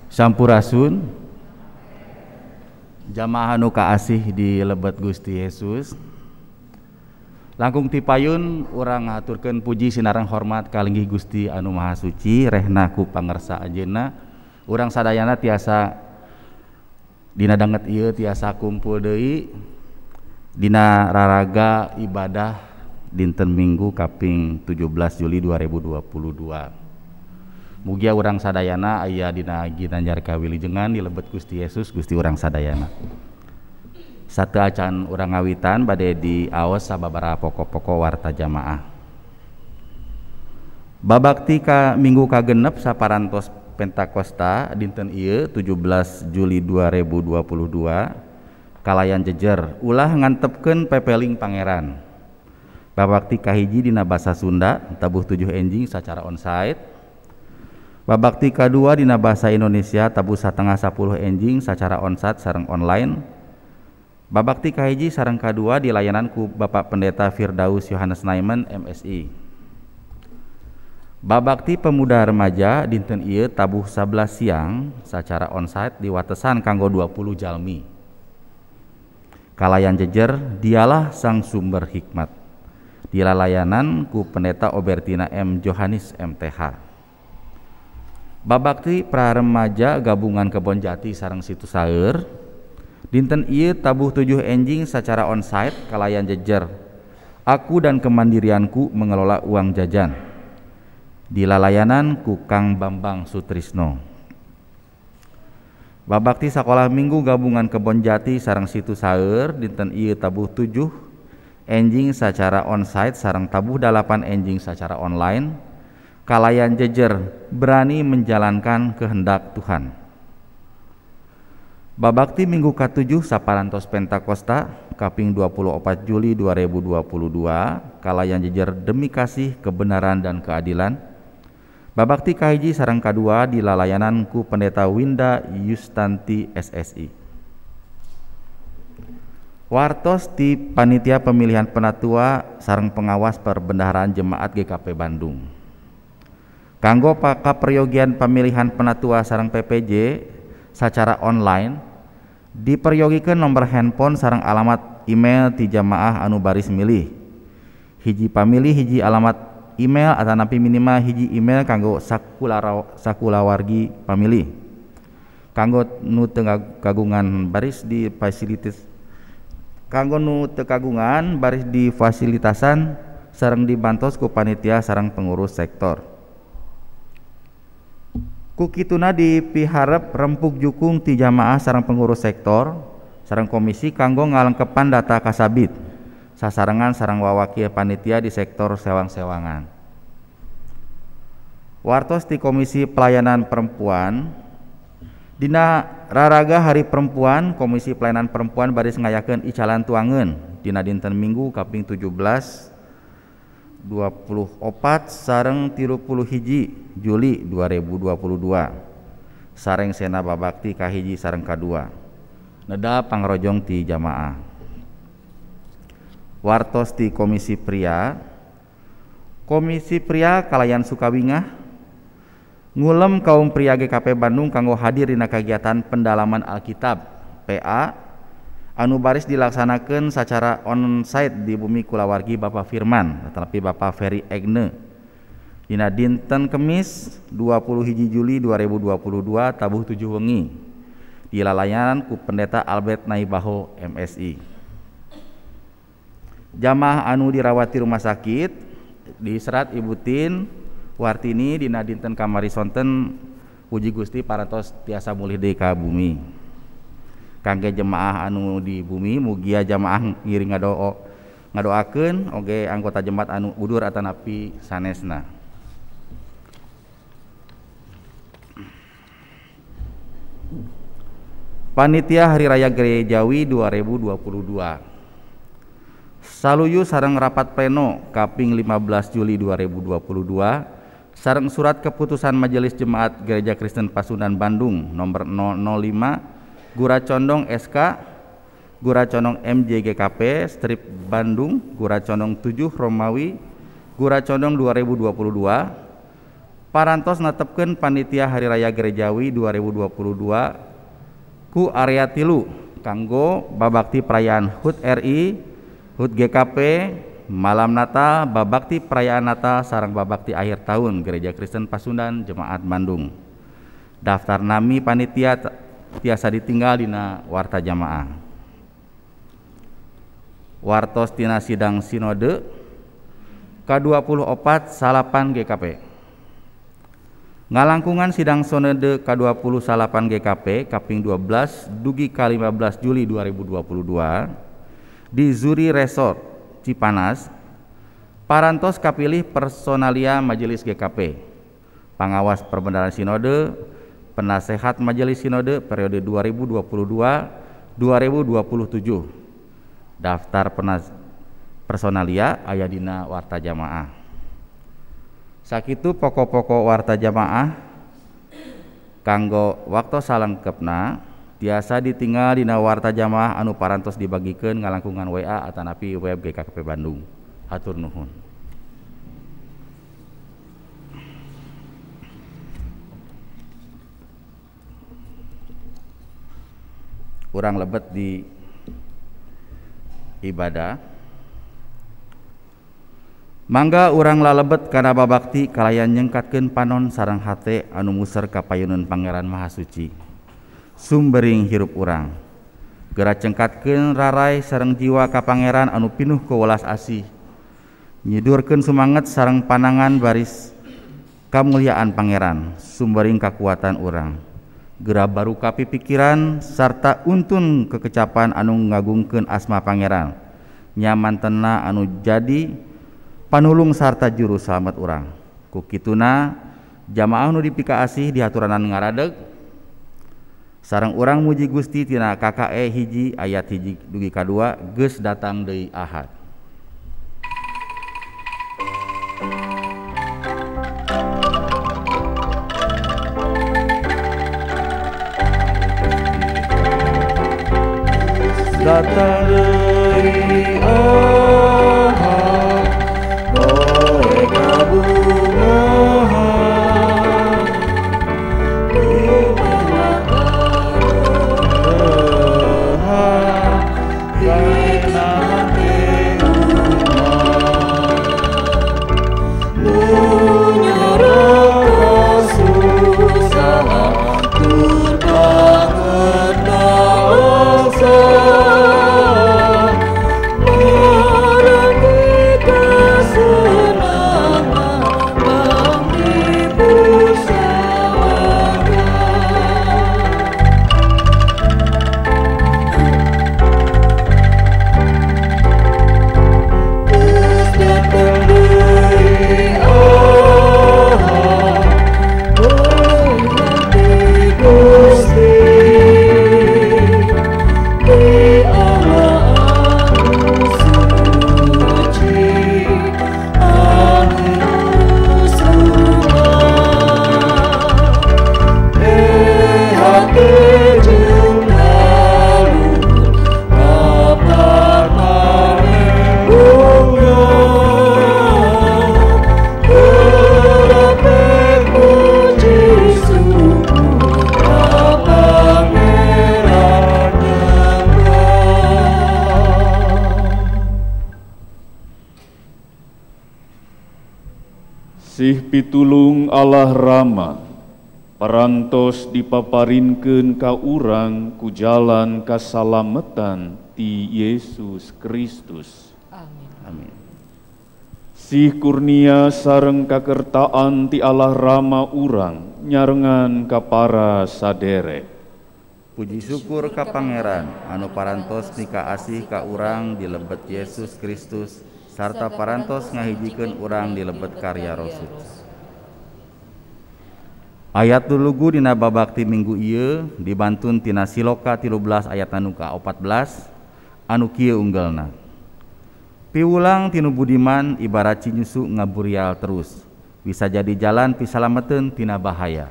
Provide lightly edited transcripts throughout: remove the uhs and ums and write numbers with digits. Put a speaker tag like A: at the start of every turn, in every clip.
A: Sampurasun jamaah anu kaasih di lebet Gusti Yesus. Langkung ti payun urang ngaturkeun puji sinareng hormat kalinggih Gusti anu Maha Suci, rehna ku pangersa ajeunna urang sadayana tiasa dina danget ieu tiasa kumpul deui dina raraga ibadah dinten Minggu kaping 17 Juli 2022. Mugia urang sadayana aya dina ginanjar kawilujengan di lebet Gusti Yesus Gusti urang sadayana. Satu acan urang ngawitan bade diaos sababaraha pokok-pokok warta jamaah. Babakti ka minggu kagenep saparantos Pentakosta dinten ieu 17 Juli 2022 kalayan jejer ulah ngantepkeun pepeling pangeran. Babakti kahiji dina basa Sunda tabuh 7 enjing sacara onsite. Babakti kadua dina basa Indonesia tabuh satengah 10 enjing sacara onsite sareng online. Babakti kahiji sareng kadua dilayanan ku Bapak Pendeta Firdaus Yohanes Naiman MSI. Babakti pemuda remaja dinten ieu tabuh 11 siang sacara onsite di watesan kanggo 20 jalmi. Kalayan jejer dialah sang sumber hikmat. Dilalayanan ku Pendeta Obertina M. Johanis MTH. Babakti pra remaja gabungan Kebon Jati sareng Situ Saeur dinten ieu tabuh 7 enjing sacara onsite kalayan jejer aku dan kemandirianku mengelola uang jajan dilalayanan ku Kang Bambang Sutrisno. Babakti sakolah minggu gabungan Kebon Jati sareng Situ Saeur dinten ieu tabuh 7 enjing sacara onsite sareng tabuh 8 enjing sacara online kalayan jejer berani menjalankan kehendak Tuhan. Babakti minggu ke-7 saparantos Pentakosta kaping 24 Juli 2022 kalayan jejer demi kasih, kebenaran dan keadilan. Babakti kahiji sareng kadua dilalayanan ku Pendeta Winda Yustanti SSI. Wartos ti panitia pemilihan penatua sareng pengawas perbendaharaan jemaat GKP Bandung. Kanggo kaperyogian pemilihan penatua sareng PPJ secara online diperyogikeun nomor handphone sareng alamat email ti jamaah anu baris milih. Hiji pamilih hiji alamat email atanapi minimal hiji email kanggo sakulawargi pamilih. Kanggo nu teu kagungan baris di fasilitas baris di fasilitasan sareng dibantos ku panitia sareng pengurus sektor. Kukituna dipiharep rempuk jukung ti jamaah sareng pengurus sektor sareng komisi kanggo ngalengkepan data kasabit sasarengan sareng wawakil panitia di sektor sewang-sewangan. Wartos ti Komisi Pelayanan Perempuan dina raraga Hari Perempuan, Komisi Pelayanan Perempuan baris ngayakeun icalan tuangeun dina dinten Minggu kaping 17 24 sareng 31 Juli 2022 sareng sena babakti kahiji sareng kadua neda pangrojong ti jamaah. Wartos ti Komisi Pria kalayan Sukawingah ngulem kaum pria GKP Bandung kanggo hadir dina kagiatan pendalaman Alkitab PA anu baris dilaksanakeun secara onsite di Bumi Kulawargi Bapak Firman tetapi Bapak Ferry Egne dina dinten Kemis 21 Juli 2022 tabuh 7 wengi dilalayanan ku Pendeta Albert Naibaho MSI. Jamaah anu dirawat di rumah sakit diserat Ibu Tin Wartini dina dinten kamari sonten puji Gusti parantos tiasa mulih deui ka bumi. Kangge jemaah anu di bumi mugia jamaah ngiring ngadoakeun oge anggota jemaat anu udur atanapi sanesna. Panitia Hari Raya Gerejawi 2022 saluyu sareng rapat pleno kaping 15 Juli 2022 sareng surat keputusan Majelis Jemaat Gereja Kristen Pasundan Bandung nomor 005 Gura Condong SK Gura Condong MJGKP strip Bandung Gura Condong 7 Romawi Gura Condong 2022 parantos netepkeun panitia Hari Raya Gerejawi 2022 ku area 3 kanggo babakti perayaan HUT RI, HUT GKP, malam Natal, babakti perayaan Natal sareng babakti akhir tahun Gereja Kristen Pasundan Jemaat Bandung. Daftar nami panitia tiasa ditinggal dina warta jamaah. Wartos tina sidang sinode K24 salapan GKP. Ngalangkungan sidang sinode K20 salapan GKP kaping 12 dugi ka-15 Juli 2022 di Zuri Resort Cipanas. Parantos kapilih personalia Majelis GKP, Pangawas Perbendaharaan Sinode, Penasehat Majelis Sinode periode 2022-2027. Daftar personalia aya dina warta jamaah. Sakitu pokok-pokok warta jamaah kanggo waktu salengkepna tiasa ditinggal dina warta jamaah anu parantos dibagikeun ngalangkungan WA atanapi web GKP Bandung. Hatur nuhun. Urang lebet di ibadah. Mangga urang lalebet kana babakti kalayan nyengkatkeun panon sareng hate anu muser ka payuneun Pangeran Mahasuci. Sumbering hirup urang. Geura cengkatkeun rarai sareng jiwa ka Pangeran anu pinuh ku welas asih. Nyidurkeun sumanget sareng panangan baris kamulyaan Pangeran, sumbering kakuatan urang. Geura baruka pipikiran sarta untun kekecapan anu ngagungkeun asma Pangeran. Nyamantena anu jadi panulung sarta juru slamet urang. Ku kituna jamaah nu dipika asih dihaturanan ngaradeg sareng urang muji Gusti tina KKE hiji ayat hiji dugi kadua geus datang deui Ahad. Datang deui Ahad, poe kabungahan, lumahan, kaenahan umat, nunyorok kasusahan, tur banget bangsa.
B: Sih pitulung Allah Rama, parantos dipaparinkeun ka urang ku jalan kasalametan ti Yesus Kristus.
C: Amin.
A: Amin.
B: Sih kurnia sareng kakertaan ti Allah Rama urang nyarengan ka para sadere.
A: Puji syukur ka Pangeran anu parantos nika asih ka urang di lebet Yesus Kristus sarta parantos ngahijikeun urang di lebet karya Rasul. Ayat tulugu dina babakti minggu ieu dibantun tina Siloka 13 ayat anu ka-14 anu kieu unggalna. Piulang tinu budiman ibarat cinyusu ngaburial terus, bisa jadi jalan pisalameteun tina bahaya.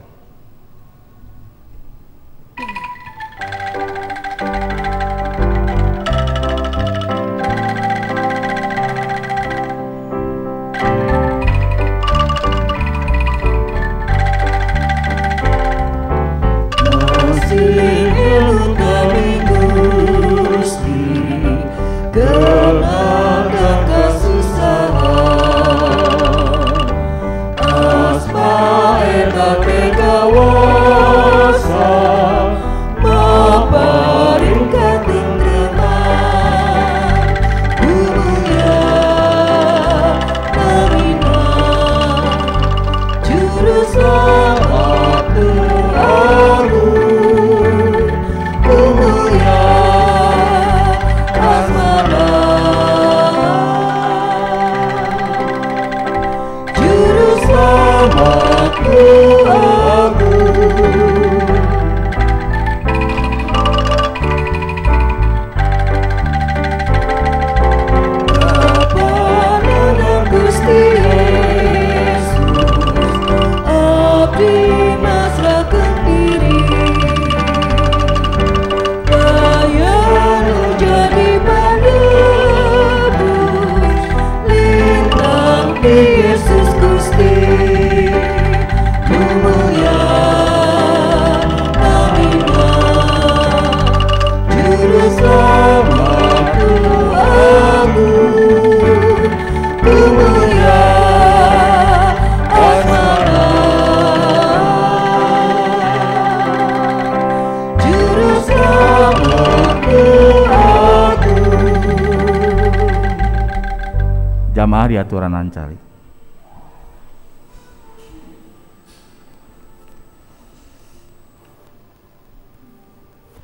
A: Jamaah diaturanan cali.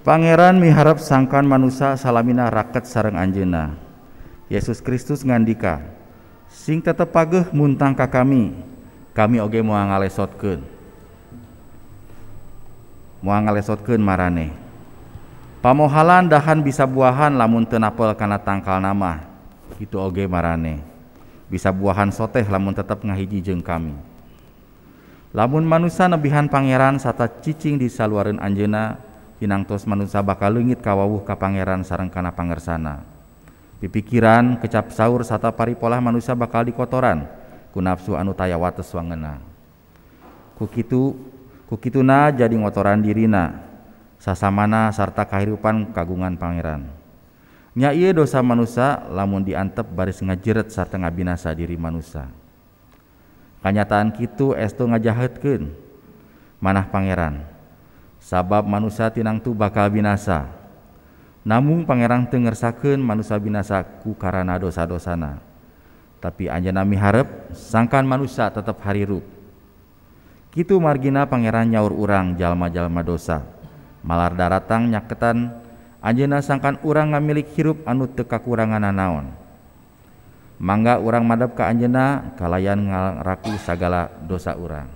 A: Pangeran miharep sangkan manusia salamina raket sareng anjeunna. Yesus Kristus ngandika, sing tetep pageuh muntang ka kami oge moal ngalesotkeun. Moal ngalesotkeun marane. Pamohalan dahan bisa buahan lamun teu napel kana tangkal nama. Kitu oge marane. Bisa buahan soteh lamun tetap ngahiji jeung kami. Lamun manusia nebihan pangeran sarta cicing di saluareun anjeunna, pinangtos manusia bakal leungit kawawuh ka pangeran sareng kana pangersana. Pipikiran, kecap saur sarta paripolah manusia bakal dikotoran ku nafsu anu taya wates wangeuna. Kukituna jadi ngotoran dirina, sasamana sarta kahirupan kagungan pangeran. Nya ieu dosa manusia lamun diantep baris ngajeret sarta ngabinasa diri manusia. Kanyataan kitu estu ngajahetkeun manah pangeran. Sabab manusia tinangtu bakal binasa. Namun pangeran teu ngersakeun manusia binasa ku karana dosa-dosana. Tapi anjeunna miharep sangkan manusia tetep harirup. Kitu margina pangeran nyaur urang jalma-jalma dosa. Malar daratang nyaketan anjeunna sangkan urang ngamilik hirup anu teu kakurangan naon. Mangga urang madep ka anjeunna kalayan ngaraku sagala dosa urang.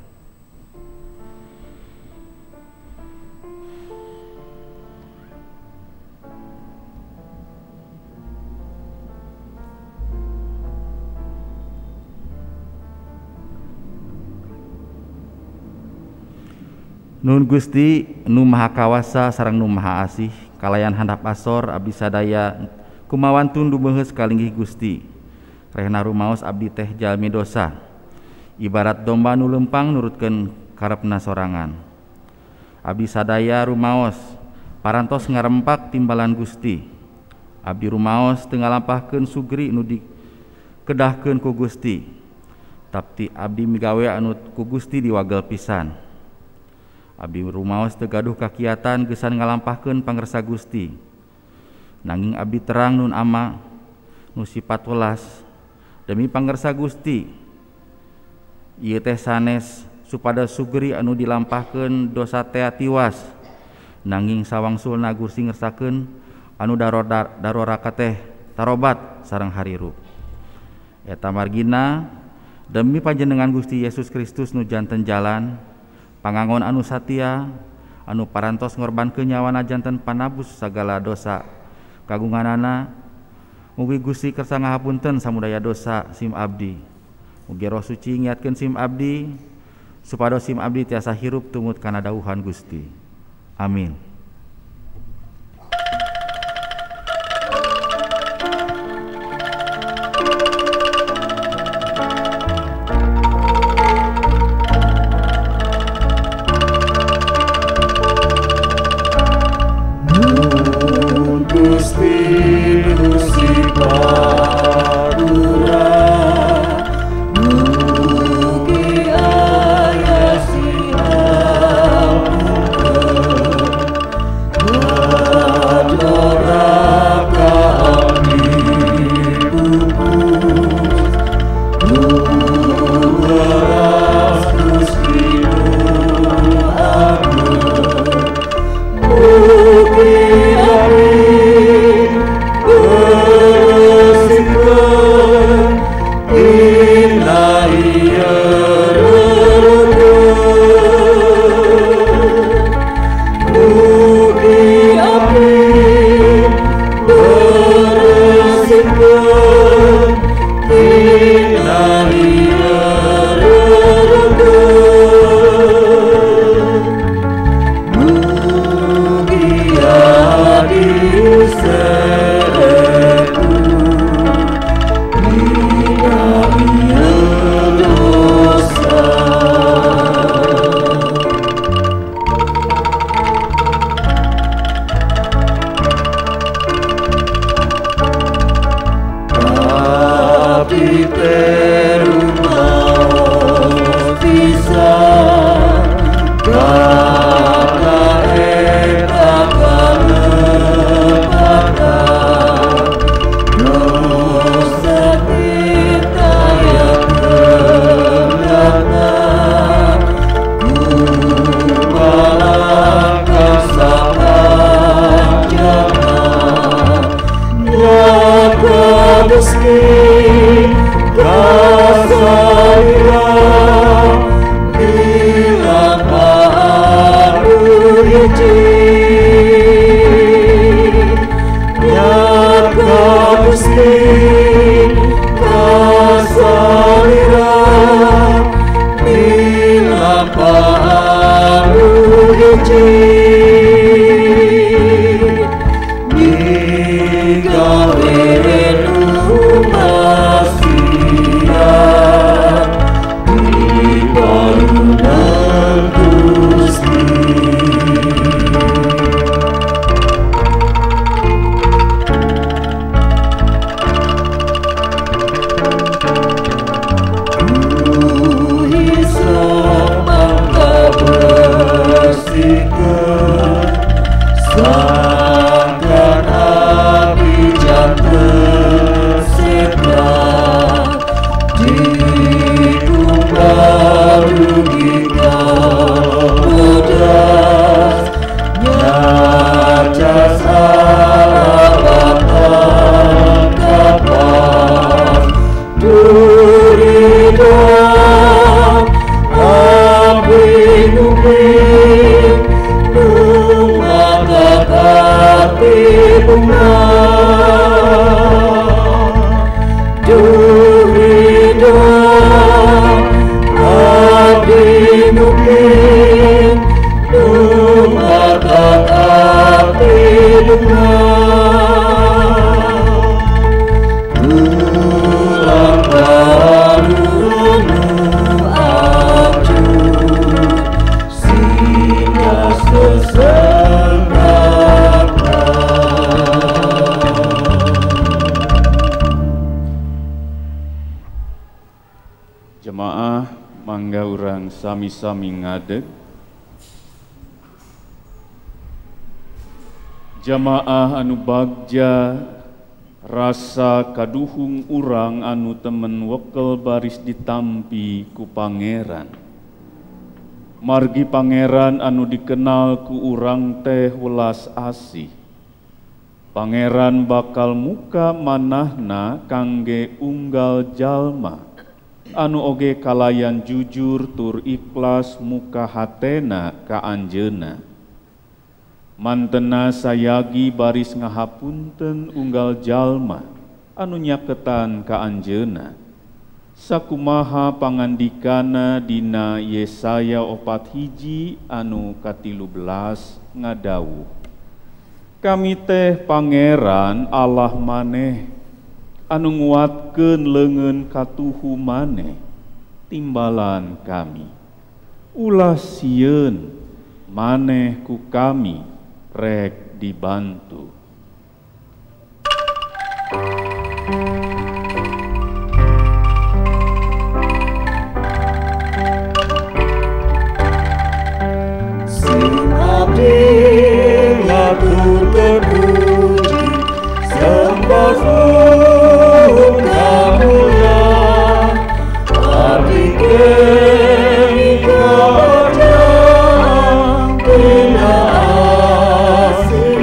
A: Nun Gusti nu maha kawasa sareng nu maha asih, kalayan handap asor abdi sadaya kumawan tundu beungeus kalinggih Gusti. Rehna rumaos abdi teh jalmi dosa. Ibarat domba nu lempang nurutkeun karepna sorangan. Abdi sadaya rumaos parantos ngarempak timbalan Gusti. Abdi rumaos teu ngalampahkeun sugri nu dikedahkeun ku Gusti. Tapi abdi migawe anu ku Gusti diwagel pisan. Abdi rumaos teu gaduh kakiatan geusan ngalampahkeun pangersa Gusti. Nanging abdi terang nun ama nu sifat welas demi pangersa Gusti. Ieu teh sanes supada sugri anu dilampahkeun dosa tea tiwas. Nanging sawangsulna Gusti ngersakeun anu daroraka teh tarobat sareng harirup. Eta margina demi panjenengan Gusti Yesus Kristus nu janten jalan pangangon anu satia anu parantos ngorbankeun nyawana janten panabus sagala dosa kagunganana. Mugi Gusti kersa ngahapunten samudaya dosa sim abdi. Mugi Roh Suci ngiatkeun sim abdi supados sim abdi tiasa hirup tumut kana dawuhan Gusti. Amin.
B: Jemaah mangga urang sami-sami ngadeg. Jamaah anu bagja rasa kaduhung urang anu temen wekel baris ditampi ku pangeran. Margi pangeran anu dikenal ku urang teh welas asih. Pangeran bakal muka manahna kangge unggal jalma anu oge kalayan jujur tur ikhlas muka hatena ka anjeunna. Mantena sayagi baris ngahapunten unggal jalma anu nyaketan ka anjeunna. Sakumaha pangandikana dina Yesaya 4 anu ka13 ngadawuh, kami teh pangeran Allah maneh anu nguatkeun leungeun katuhu maneh timbalan kami. Ulah sieun maneh ku kami rek dibantu.
C: Sing abdi lagu terpuji sembah
D: Terima kasih.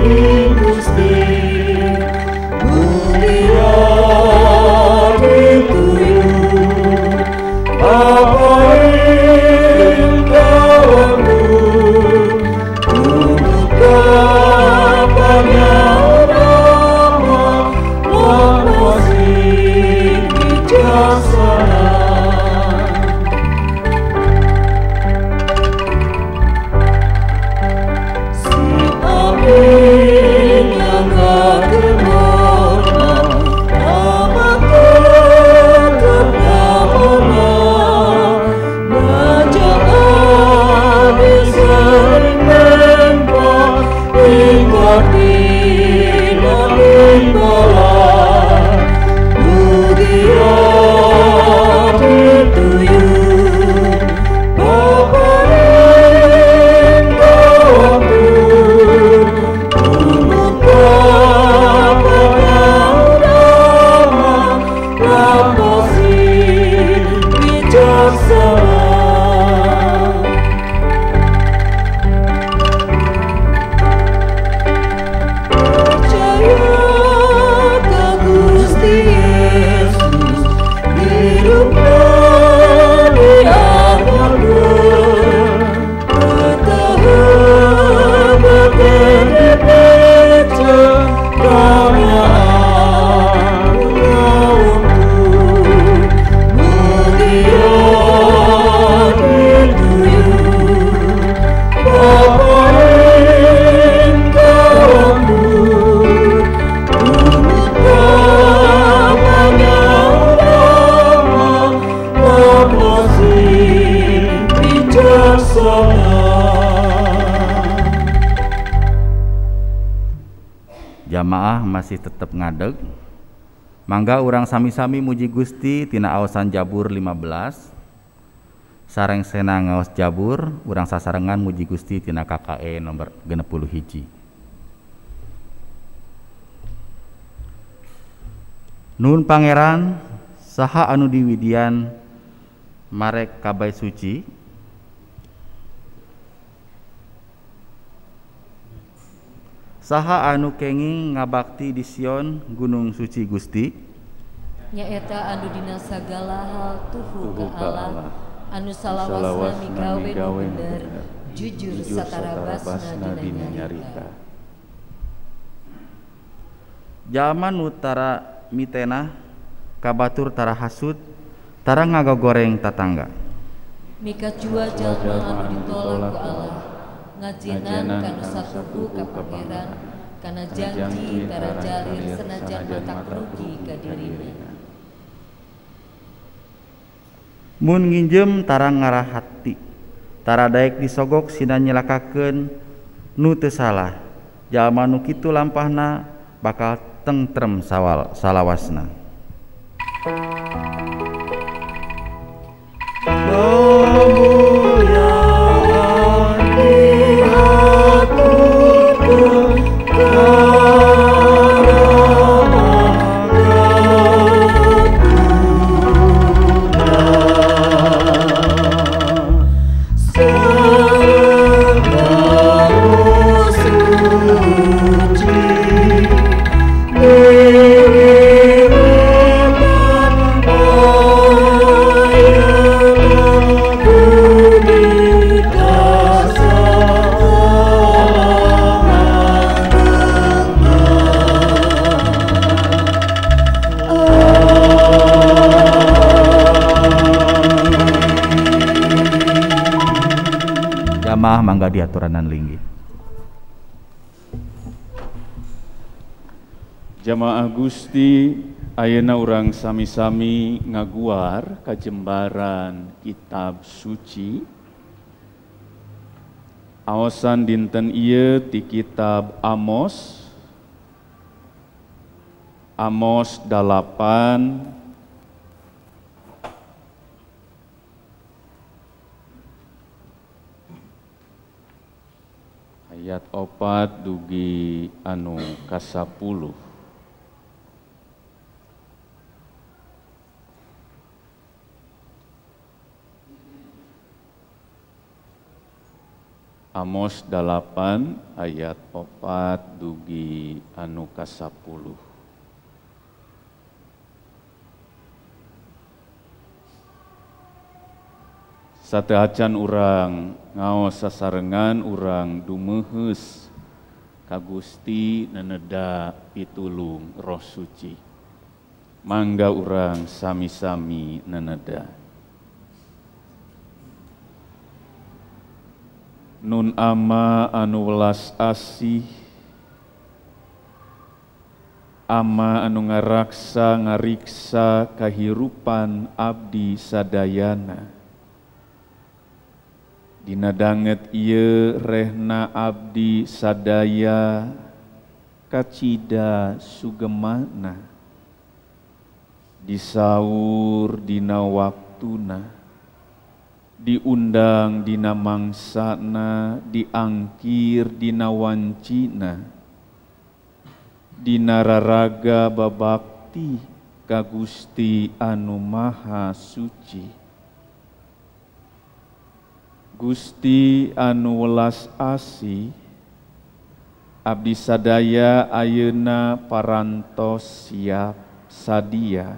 A: Jamaah masih tetap ngadeg. Mangga urang sami-sami muji Gusti tina aosan Jabur 15. Sareng sena ngaos Jabur, urang sasarengan muji Gusti tina KKE nomor 61. Nun Pangeran saha anu diwidian marek kabay suci. Saha anu kenging ngabakti di Sion gunung suci Gusti.
D: Nyaeta anu dina sagala hal tuhu ka Allah anu salawasna migawe bener jujur satarabasna dina nyarita. Jalma nu tara mitena kabatur tara hasud tara ngagogoreng tatangga. Mika jua jalma anu ditolak ku Allah ngajinan kanu satuhu ka Pangeran kana janji tara jalir senajan matak rugi ka dirina. Mun nginjem tara ngarah hati tara daek disogok sina nyelakakeun nu teu salah jalma nu kitu lampahna bakal tentrem salawasna. Mangga diaturanan linggih.
B: Jamaah Gusti, ayeuna urang sami-sami ngaguar kajembaran kitab suci. Aosan dinten ieu ti kitab Amos. Amos 8 ayat 4 dugi anu ka-10. Amos 8 ayat 4 dugi anu ka-10. Sateacan urang ngaos sasarengan urang dumeuheus ka Gusti neneda pitulung Roh Suci. Mangga urang sami-sami neneda. Nun Ama anu welas asih, Ama anu ngaraksa ngariksa kahirupan abdi sadayana. Dina danget ieu rehna abdi sadaya kacida sugemana, disaur dina waktuna, diundang dina mangsana, diangkir dina wancina, dina raraga babakti ka Gusti anu Maha Suci. Gusti anu welas asih, abdi sadaya ayeuna parantos siap sadia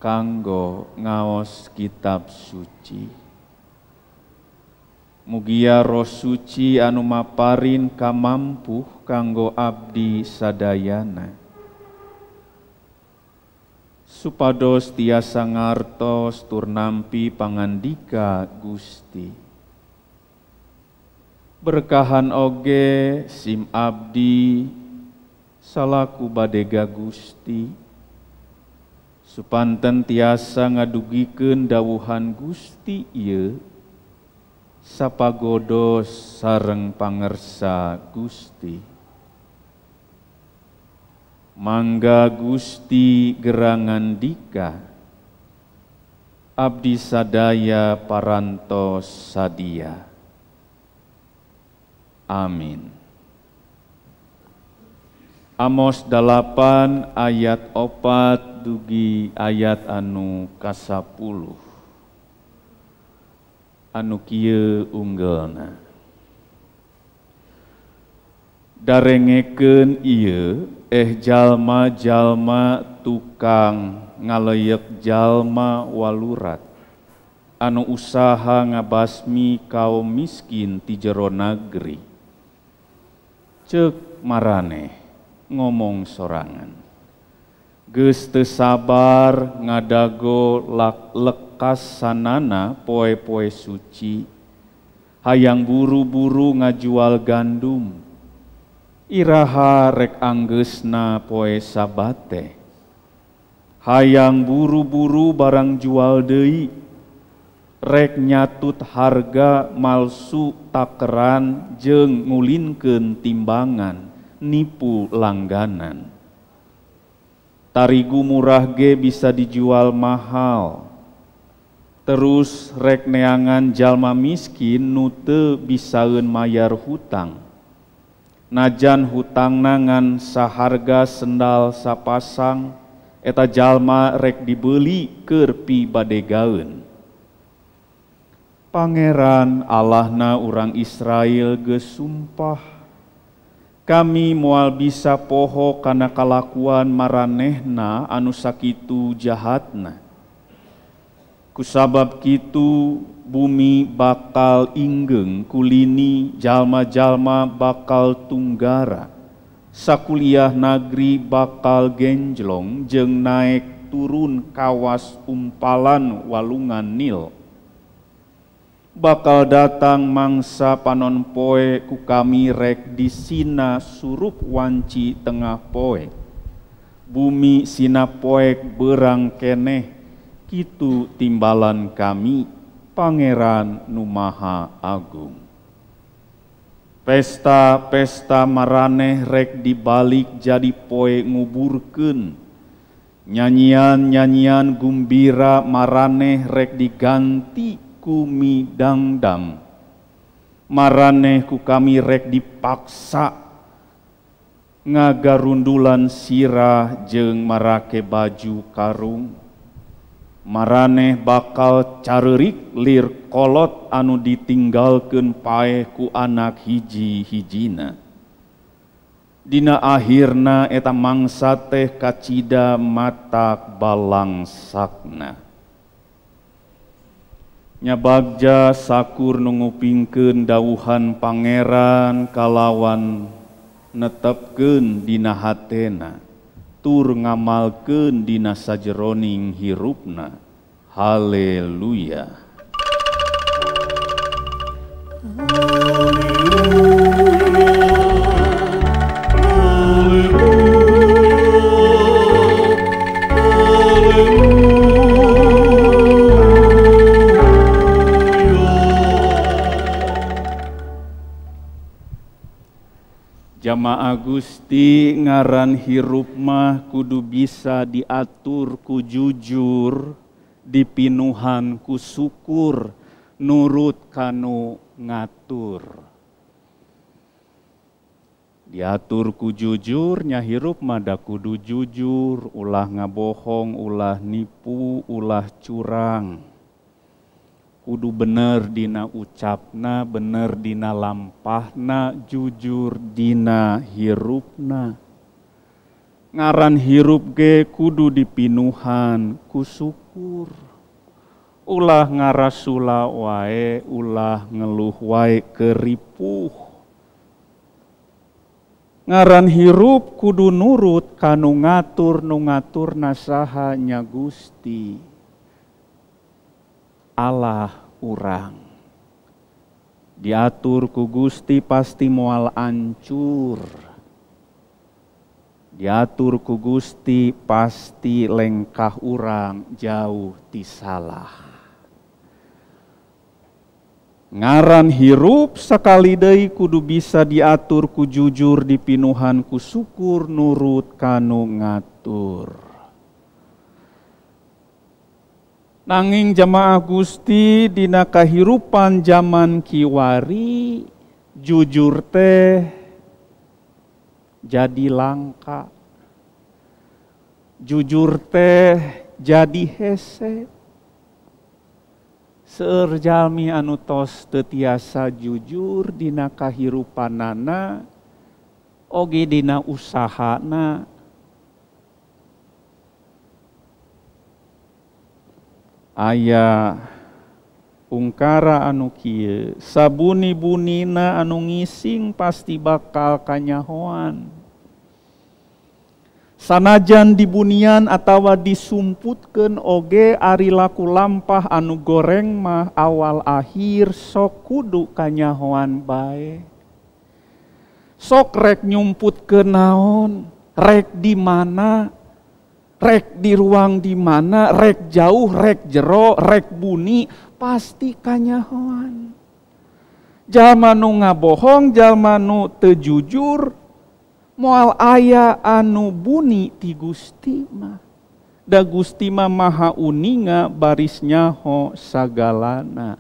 B: kanggo ngaos kitab suci. Mugia Roh Suci anu maparin kamampuh kanggo abdi sadayana, supados tiasa ngartos tur nampi pangandika Gusti. Berkahan oge sim abdi salaku badega Gusti, supanten tiasa ngadugikeun dawuhan Gusti ieu sapagodos sareng pangersa Gusti. Mangga Gusti gerangan dika, abdi sadaya parantos sadia. Amin. Amos 8 ayat 4 dugi ayat anu ka-10. Anu kieu unggelna. Darengekeun ieu jalma-jalma tukang ngaleyek jalma walurat, anu usaha ngabasmi kaum miskin ti jero nagri. Ceuk maraneh ngomong sorangan, geus teu sabar ngadago lekas sanana poe-poe suci, hayang buru-buru ngajual gandum, iraha rek anggeusna poe sabate, hayang buru-buru barang jual deui, rek nyatut harga malsu takeran jeung ngulinkeun timbangan nipu langganan. Tarigu murah ge bisa dijual mahal, terus rek neangan jalma miskin nu teu bisaeun mayar hutang. Najan hutang nangan saharga sendal sapasang, eta jalma rek dibeli keur pi badegaeun. Pangeran Allahna urang Israel geus sumpah, kami moal bisa poho kana kalakuan maranehna anu sakitu jahatna. Kusabab kitu bumi bakal inggeng kulini, jalma-jalma bakal tunggara, sakuliah nagri bakal genjlong jeung naik turun kawas umpalan walungan Nil. Bakal datang mangsa panon poe ku kami rek disina surup wanci tengah poe, bumi sina poek berang keneh, kitu timbalan kami Pangeran nu Maha Agung. Pesta-pesta maraneh rek dibalik jadi poe nguburkeun, nyanyian-nyanyian gumbira maraneh rek diganti ku midangdang, maraneh ku kami rek dipaksa ngagarundulan sirah jeung marake baju karung. Maraneh bakal careurik lir kolot anu ditinggalkeun paeh ku anak hiji-hijina. Dina akhirna eta mangsa teh kacida matak balangsakna. Nya bagja sakur nu ngupingkeun dawuhan Pangeran kalawan netepkeun dina hatena, tur ngamalkeun dina sajeroning hirupna. Haleluya. Jamaah Gusti ngaran hirup mah kudu bisa diatur ku jujur, dipinuhan ku syukur, nurut kanu ngatur. Diatur ku jujur, nya hirup mah da kudu jujur, ulah ngabohong, ulah nipu, ulah curang. Kudu bener dina ucapna, bener dina lampahna, jujur dina hirupna. Ngaran hirup ge kudu dipinuhan ku syukur. Ulah ngarasula wae, ulah ngeluh wae keripuh. Ngaran hirup kudu nurut kanu ngatur nu ngaturna saha nya Gusti Allah urang. Diatur ku Gusti pasti moal ancur. Diatur ku Gusti pasti lengkah urang jauh ti salah. Ngaran hirup sakali deui kudu bisa diatur ku jujur, dipinuhan ku syukur, nurut kanu ngatur. Nanging jamaah Gusti dina kahirupan zaman kiwari, jujur teh jadi langka. Jujur teh jadi hese. Seueur jalmi anu tos teu tiasa jujur dina kahirupanana, oge dina usahana. Aya ungkara anu kieu, sabuni-bunina anu ngising pasti bakal kanyahoan. Sanajan dibunian atawa disumputkeun oge ari laku lampah anu goreng mah awal akhir sok kudu kanyahoan bae. Sok rek nyumputkeun naon, rek di mana, rek di ruang di mana, rek jauh, rek jero, rek bunyi, pasti kanyahoan. Jalma nu ngabohong, jalma nu teu jujur, moal aya anu bunyi ti Gusti mah. Da Gusti mah maha uninga baris nyaho sagalana.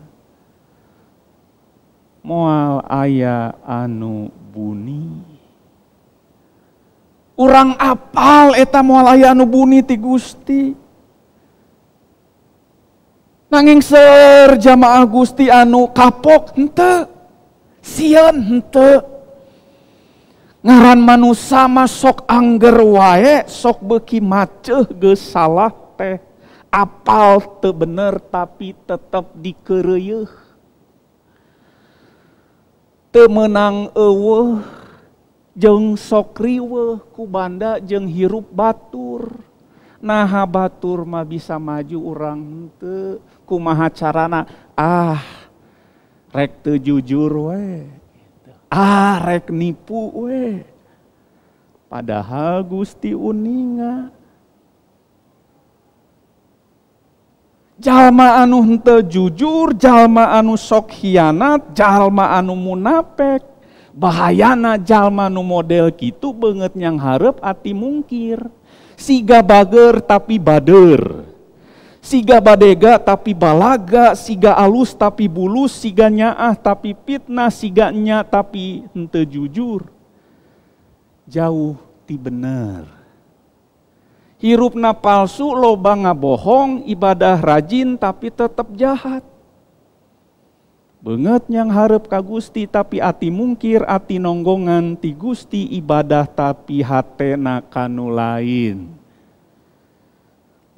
B: Moal aya anu bunyi. Urang apal eta moal aya anu bunyi ti Gusti. Nanging seueur jamaah Gusti anu kapok henteu. Sieun henteu. Ngaran manusia mah sok angger wae, sok beuki maceuh geus salah teh. Apal teu bener tapi tetep dikeureueuh. Teu meunang eueuh jeung sok riweuh ku banda jeung hirup batur. Naha batur mah bisa maju urang henteu. Kumaha carana? Rek teu jujur we. Rek nipu we. Padahal Gusti uninga. Jalma anu henteu jujur, jalma anu sok hianat, jalma anu munafik. Bahayana jalma nu model kitu beungeut nyang hareup ati mungkir. Siga bager tapi bader. Siga badega tapi balaga, siga alus tapi bulus, siga nyaah tapi fitnah, siga nya tapi henteu jujur. Jauh ti bener. Hirupna palsu, loba ngabohong, ibadah rajin tapi tetep jahat. Beungeut nyang hareup ka Gusti tapi ati mungkir, ati nonggongan ti Gusti, ibadah tapi hatena kanu lain.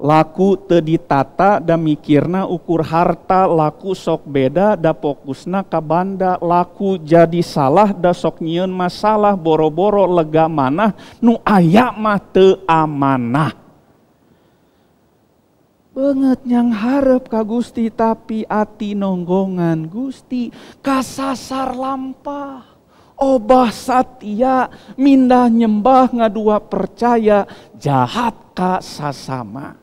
B: Laku teu ditata da mikirna ukur harta, laku sok beda da fokusna ka banda, laku jadi salah da sok nyieun masalah, boro-boro lega manah nu aya mah teu amanah. Beungeut nyang hareup ka Gusti tapi ati nonggongan Gusti, kasasar lampah, obah satia, mindah nyembah ngadua percaya, jahat ka sasama.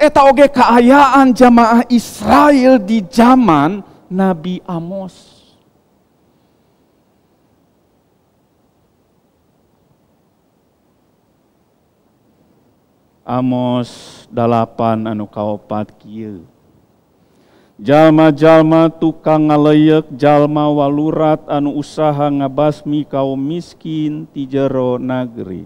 B: Eta oge kaayaan jamaah Israel di zaman Nabi Amos. Amos 8 anu kaopat kieu. Jalma-jalma tukang ngaleuyek jalma walurat anu usaha ngabasmi kaum miskin ti jero nageri.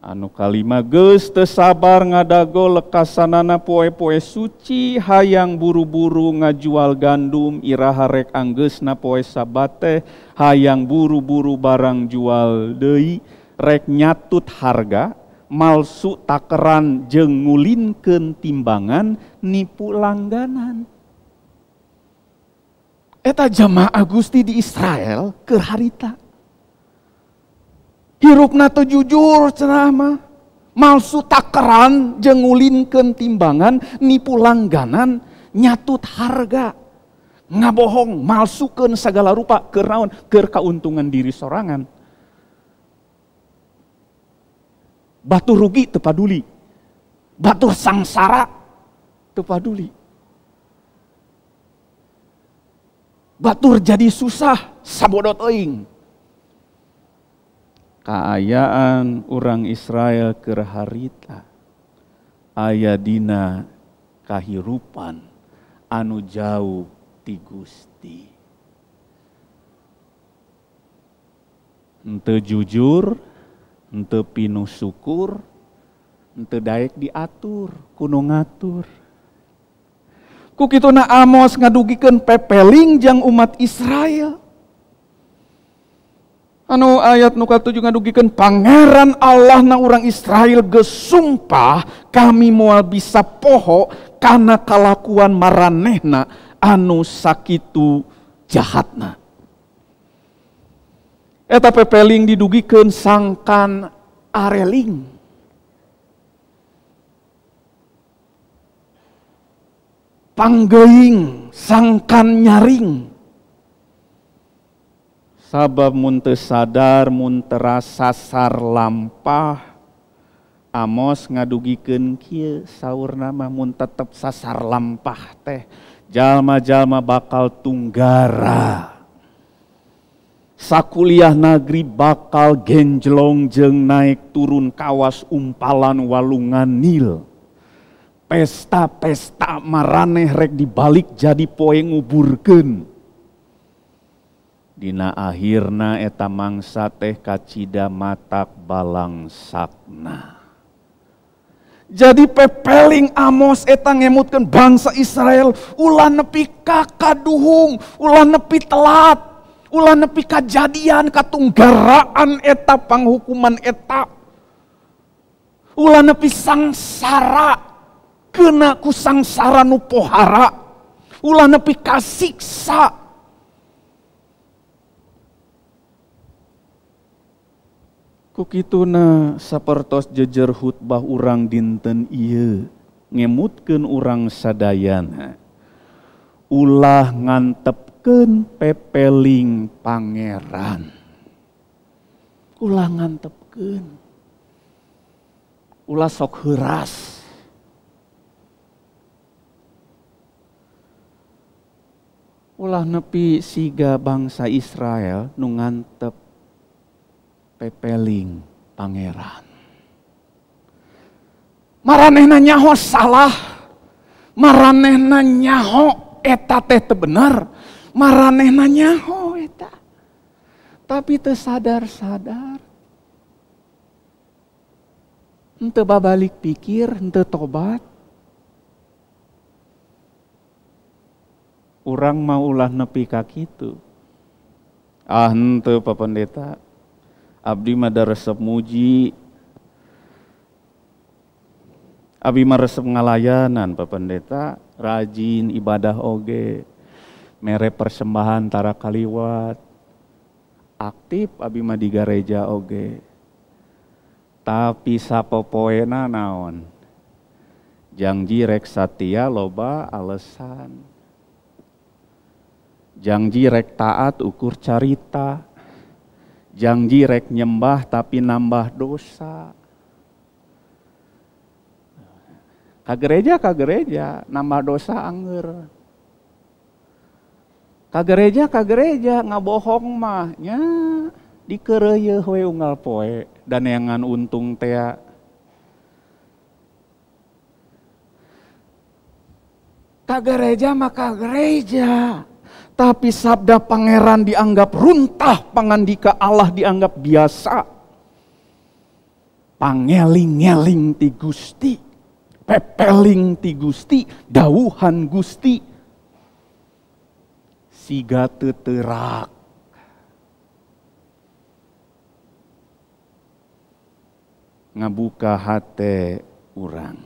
B: Anu kalima geus teu sabar ngadago lekasanana poe-poe suci hayang buru-buru ngajual gandum iraha rek anggeusna poe Sabat teh hayang buru-buru barang jual deui rek nyatut harga malsu takeran jeung ngulinkeun timbangan nipu langganan. Eta jamaah Gusti di Israel keur harita. Hirupna teu jujur cenah mah. Malsu takeran jeung ngulinkeun timbangan nipu langganan nyatut harga. Ngabohong malsukeun sagala rupa keur naon? Keur kauntungan diri sorangan. Batur rugi teu paduli. Batur sangsara teu paduli. Batur jadi susah sabodot euing. Kaayaan urang Israel keur harita aya dina kahirupan anu jauh ti Gusti. Henteu jujur, henteu pinuh syukur, henteu daek diatur, kudu ngatur. Ku kituna Amos ngadugikeun pepeling jang umat Israel. Anu ayat nu ka-7 ngadugikeun Pangeran Allah na urang Israel geus sumpah kami moal bisa poho kana kalakuan maranehna anu sakitu jahatna. Eta pepeling didugikeun sangkan areling. Panggeuing sangkan nyaring. Sabab mun teu sadar mun terasa sasar lampah. Amos ngadugikeun kieu saurna mah mun tetep sasar lampah teh jalma-jalma bakal tunggara. Sakuliah negeri bakal genjlong jeung naik turun kawas umpalan walungan Nil. Pesta-pesta maraneh rek dibalik jadi poe nguburkeun. Dina akhirna eta mangsa teh kacida matak balangsakna. Jadi pepeling Amos eta ngemutkeun bangsa Israel ulah nepi ka kaduhung, ulah nepi telat, ulah nepi kajadian katunggaraan eta panghukuman eta. Ulah nepi sangsara keuna ku sangsara nu pohara. Ulah nepi kasiksa. Kukituna sapertos jejer khutbah urang dinten ieu ngemutkeun urang sadayana ulah ngantepkeun pepeling Pangeran. Ulah ngantepkeun. Ulah sok heuras. Ulah nepi siga bangsa Israel nu ngantep pepeling Pangeran. Maranehna nyaho salah, maranehna nyaho eta teh teu bener, maranehna nyaho eta. Tapi teu sadar-sadar. Henteu babalik pikir, henteu tobat. Urang mau ulah nepi ka kitu. Ah henteu Pak Pendeta. Abdi mah da resep muji. Abdi mah resep ngalayanan Pak Pendeta, rajin ibadah oge. Mere persembahan tara kaliwat. Aktif abdi mah di gereja oge. Tapi sapopoena naon? Janji rek satia loba alesan. Janji rek taat ukur carita. Janji rek nyembah tapi nambah dosa. Ka gereja nambah dosa angger. Ka gereja ngabohong mah nya. Dikeureuh we unggal poe daneangan untung teh. Ka gereja maka gereja, tapi sabda pangeran dianggap runtah, pangandika Allah dianggap biasa. Pangeling-ngeling ti Gusti, pepeling ti Gusti, dawuhan Gusti, siga teu teurak. Ngabuka hate urang.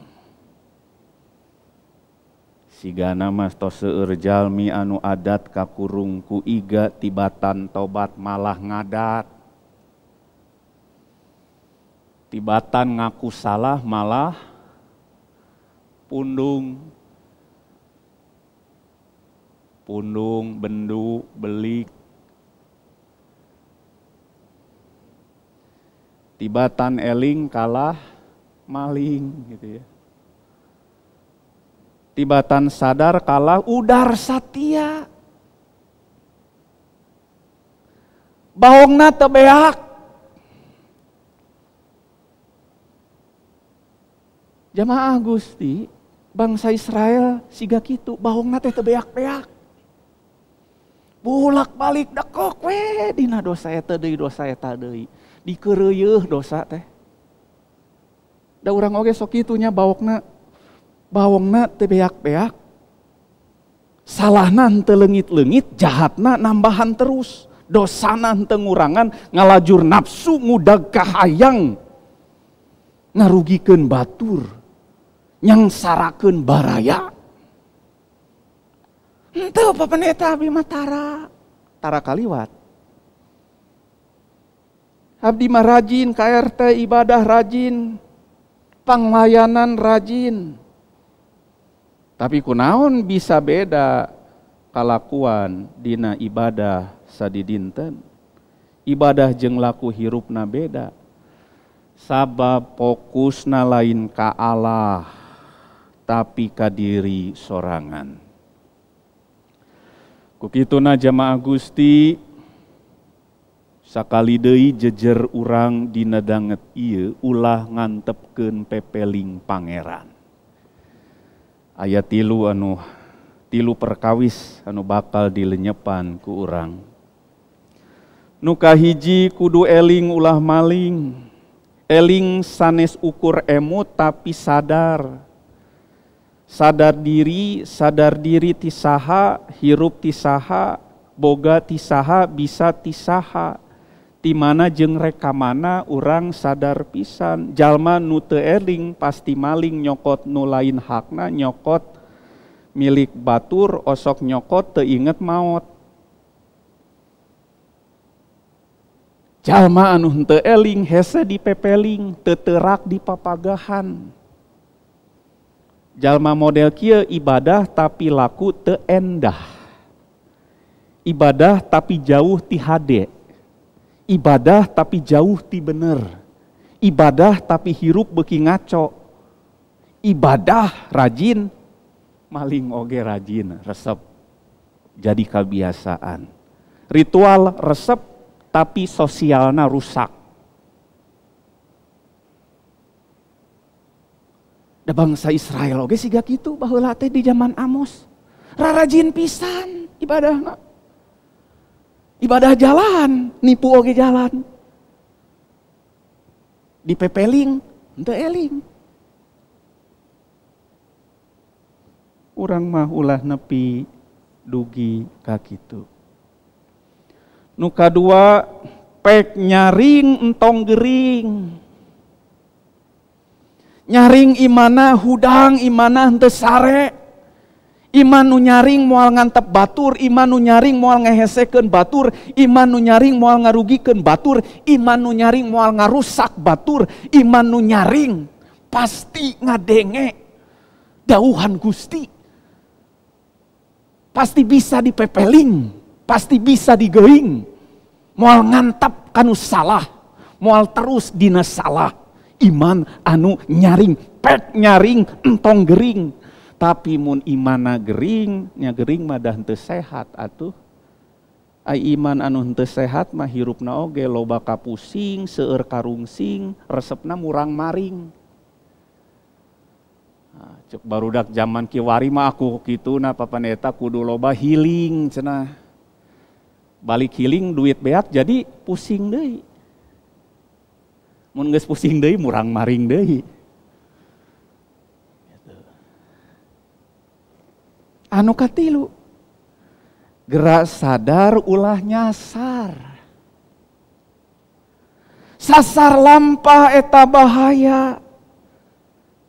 B: Sigana mas tos seueur jalmi anu adat kakurung ku iga tibatan tobat malah ngadat. Tibatan ngaku salah malah pundung. Pundung, bendu, belik. Tibatan eling kalah maling gitu ya. Tibatan sadar kalah udar satia. Baongna teu beak. Jamaah Gusti, bangsa Israel siga kitu, baongna teh teu beak-beak. Bolak-balik dekok we dina dosa eta deui dosa eta deui. Dikeureuh dosa teh. Da urang oge sok kitu nya bawongna teu beak-beak. Salahna henteu leungit-leungit, jahatna nambahan terus. Dosana henteu ngurangan, ngalajur nafsu ngudag kahayang. Ngarugikeun batur, nyangsarakeun baraya. Henteu papaneta abdi mah tara kaliwat. Abdi mah rajin, KRT ibadah rajin, panglayanan rajin. Tapi kunaon bisa beda kalakuan dina ibadah sadidinten. Ibadah jeung laku hirupna beda. Sabab fokusna lain ka Allah, tapi ka diri sorangan. Kukituna jamaah Gusti, sakali deui jejer urang dina danget ieu ulah ngantepkeun pepeling pangeran. Aya tilu perkawis anu bakal dilenyepan ku urang. Nu kahiji kudu eling ulah maling. Eling sanes ukur emut tapi sadar. Sadar diri ti saha, hirup ti saha, boga ti saha, bisa ti saha. Ti mana jeung rekamana urang sadar pisan. Jalma nu teu eling pasti maling, nyokot nu lain hakna, nyokot milik batur, osok nyokot teu inget maot. Jalma anu henteu eling hese dipepeling, teu teurak dipapagahan. Jalma model kieu ibadah tapi laku teu endah. Ibadah tapi jauh ti hade. Ibadah tapi jauh ti bener. Ibadah tapi hirup beuki ngaco. Ibadah rajin, maling oge rajin, resep. Jadi kebiasaan. Ritual resep tapi sosialna rusak. Da bangsa Israel oge siga kitu baheula teh di zaman Amos. Rarajin pisan ibadahna. Ibadah jalan, nipu oge jalan. Dipepeling, henteu eling. Urang mah ulah nepi dugi ka kitu. Nu kadua, pek nyaring entong gering. Nyaring imana hudang, imana henteu sare. Iman nu nyaring moal ngantep batur, iman nu nyaring moal ngehesekeun batur, iman nu nyaring moal ngarugikeun batur, iman nu nyaring moal ngarusak batur, iman nu nyaring pasti ngadenge dawuhan Gusti. Pasti bisa dipepeling, pasti bisa digeuing. Moal ngantap kanu salah, moal terus dina salah. Iman anu nyaring, pek nyaring entong gering. Tapi mun imana gering, nya gering mah dah henteu sehat atuh. Ai iman anu henteu sehat mah hirupna oge loba kapusing, seueur karungsing, resepna murang maring. Nah, cek barudak zaman kiwari mah aku kituna papan eta kudu loba healing cenah. Balik healing duit beak jadi pusing deui. Mun geus pusing deui murang maring deui. Anu katilu gerak sadar ulah nyasar. Sasar lampah eta bahaya.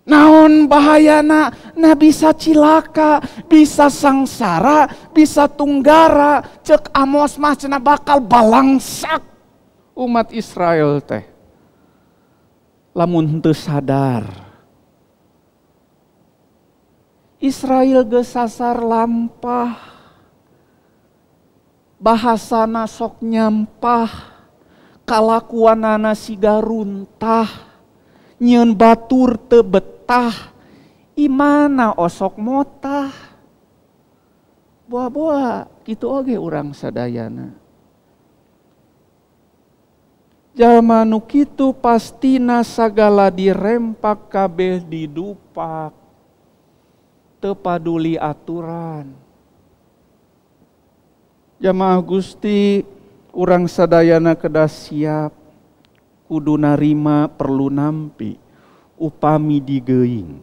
B: Naon bahayana? Na bisa cilaka, bisa sangsara, bisa tunggara. Cek Amos mah cenah bakal balangsak umat Israel teh. Lamun teu sadar. Israel geus sasar lampah. Bahasana sok nyampah. Kalakuanana siga runtah. Nyieun batur teu betah. Imana osok motah. Boa-boa kitu oge urang sadayana. Jalma nu kitu pastina sagala dirempak kabeh didupak. Teu paduli aturan. Jamaah Gusti urang sadayana kedah siap kudu narima perlu nampi upami digeuing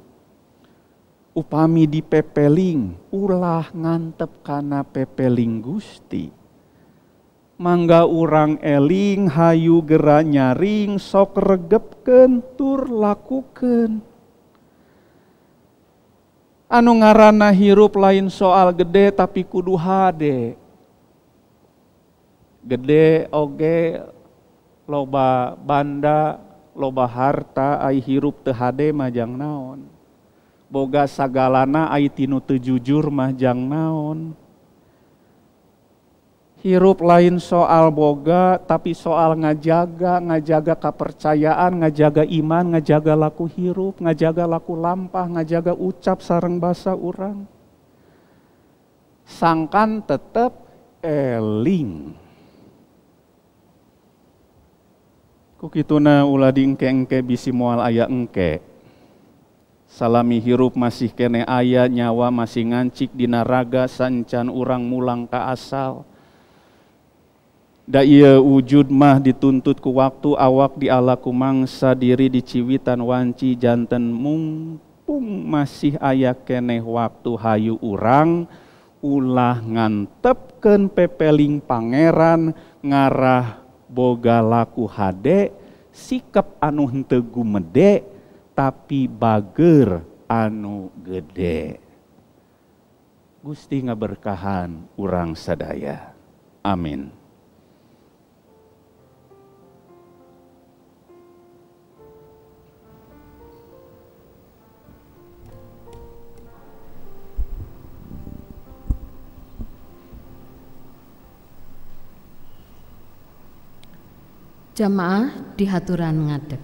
B: upami dipepeling ulah ngantep kana pepeling Gusti mangga urang eling hayu gera nyaring sok regepkeun tur lakukeun. Anu ngaranna hirup lain soal gede tapi kudu hade. Gede oge loba banda, loba harta, ai hirup teu hade mah jang naon. Boga sagalana ai tinu teu jujur mah jang naon. Hirup lain soal boga tapi soal ngajaga kepercayaan, ngajaga iman, ngajaga laku hirup, ngajaga laku lampah, ngajaga ucap sareng basa urang. Sangkan tetep eling. Kukituna ulah diengke-engke bisi moal aya engke. Salami hirup masih kene aya, nyawa masih ngancik dina raga sancan urang mulang ka asal. Da ieu wujud mah dituntut ku waktu awak dialaku mangsa diri diciwitan wanci janten mumpung masih aya keneh waktu hayu urang ulah ngantepkeun pepeling pangeran ngarah boga laku hade sikap anu henteu gumede tapi bageur anu gede. Gusti ngaberkahan urang sadaya. Amin.
E: Jamaah dihaturan ngadeg.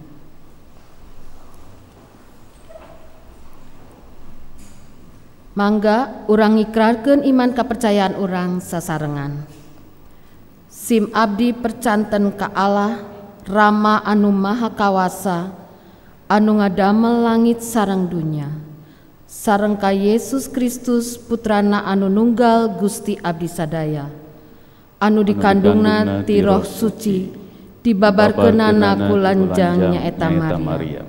E: Mangga urang ikrarkeun iman kepercayaan urang sasarengan. Sim abdi percanten ka Allah Rama anu maha kawasa anu ngadamel langit sareng dunya sareng ka Yesus Kristus putrana anu nunggal Gusti abdi sadaya anu dikandungna ti Roh Suci dibabarkeunana ku lanjangnya eta Maria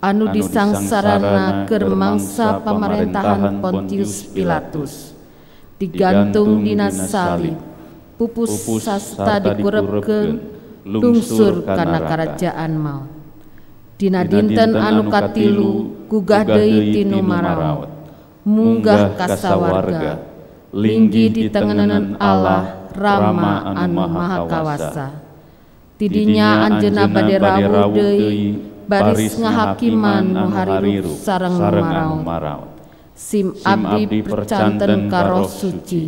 E: anu disangsarana keur mangsa pamarentahan Pontius Pilatus digantung dina salib pupus sasta dikurepkeun lungsur kana karajaan maut dina dinten anu katilu gugah deui tinu maraot munggah ka sawarga linggi di tengenan Allah Rama anu maha kawasa. Tidinya anjeunna bade rawuh deui baris ngahakiman nu harirup sareng maraot. Sim abdi percanten ka Roh Suci,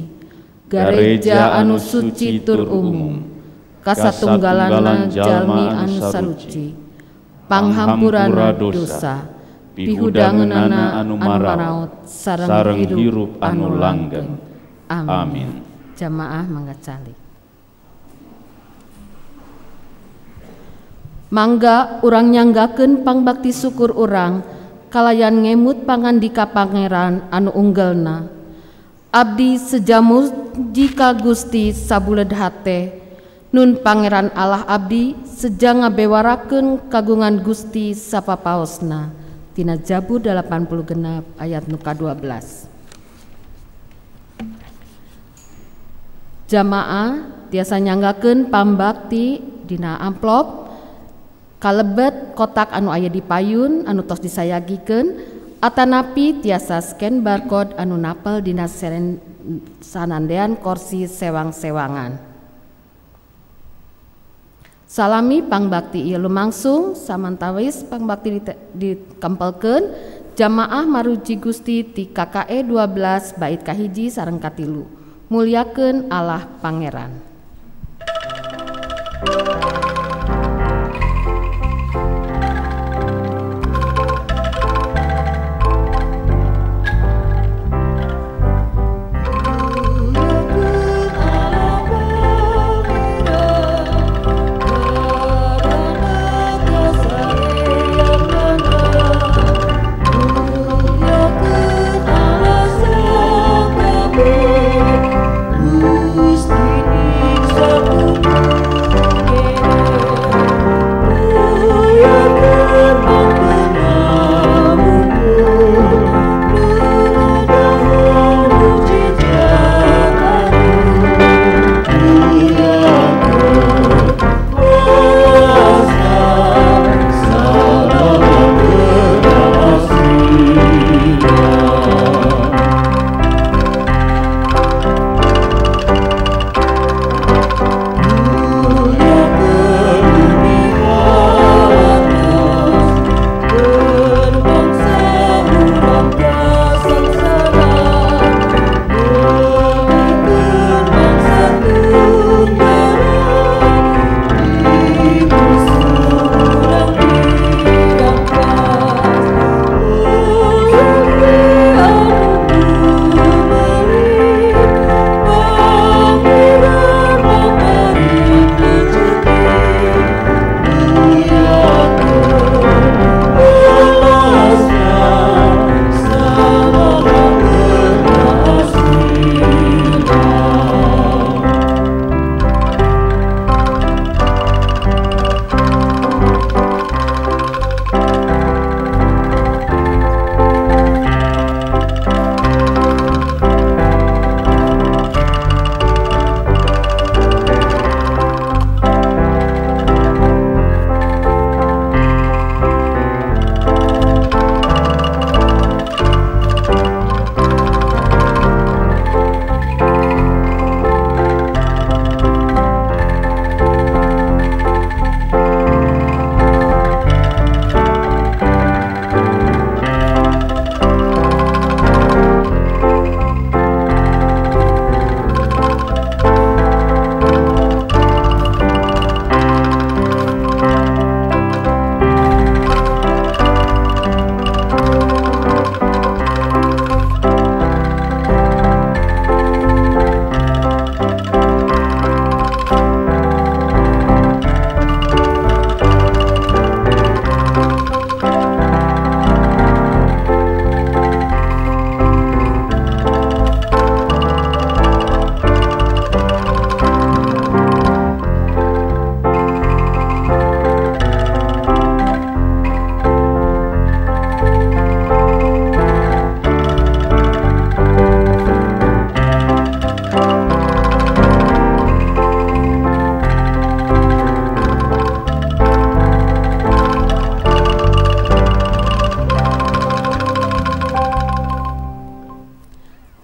E: gareja anu suci tur umum, kasatunggalanna jalmi anu saruci, panghampurana dosa, pihudangeunana anu maraot sareng hirup anu langgeng. Amin. Jamaah mangga calik. Mangga urang nyanggakeun pangbakti syukur urang kalayan ngemut pangandika Pangeran anu unggelna. Abdi sejamu jika Gusti sabuled hate, nun Pangeran Allah abdi seja ngabewarakeun kagungan Gusti sapapaosna. Tina Zabur 86 ayat nu ka-12. Jamaah tiasa nyanggakeun pambakti dina amplop kalebet kotak anu aya di payun anu tos disayagikeun atanapi tiasa scan barcode anu napel dina sanandean kursi sewang-sewangan. Salami pangbakti ieu lumangsung samantawis pangbakti dikempelkeun jamaah maruji Gusti ti KKE 12 bait kahiji sareng katilu. Mulyakeun Allah Pangeran.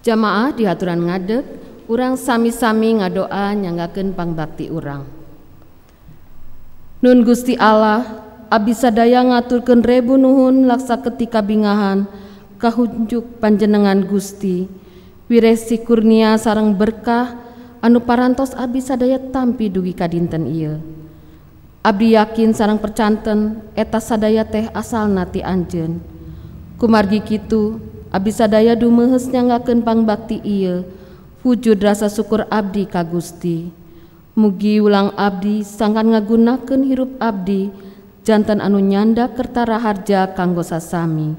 E: Jamaah di haturan ngadeg, urang sami-sami ngadoa nyanggakeun pangbakti urang. Nun Gusti Allah, abdi sadaya ngaturkeun rebu nuhun laksa ketika bingahan kahunjuk panjenengan Gusti. Wiresi kurnia sareng berkah anu parantos abdi sadaya tampi dugi ka dinten ieu. Abdi yakin sareng percanten eta sadaya teh asalna ti Anjeun. Kumargi kitu abdi sadaya dumehes nyanggakeun pangbakti ieu wujud rasa syukur abdi ka Gusti. Mugi ulang abdi sangkan ngagunakeun hirup abdi jantan anu nyanda kertara harja kanggo sasami.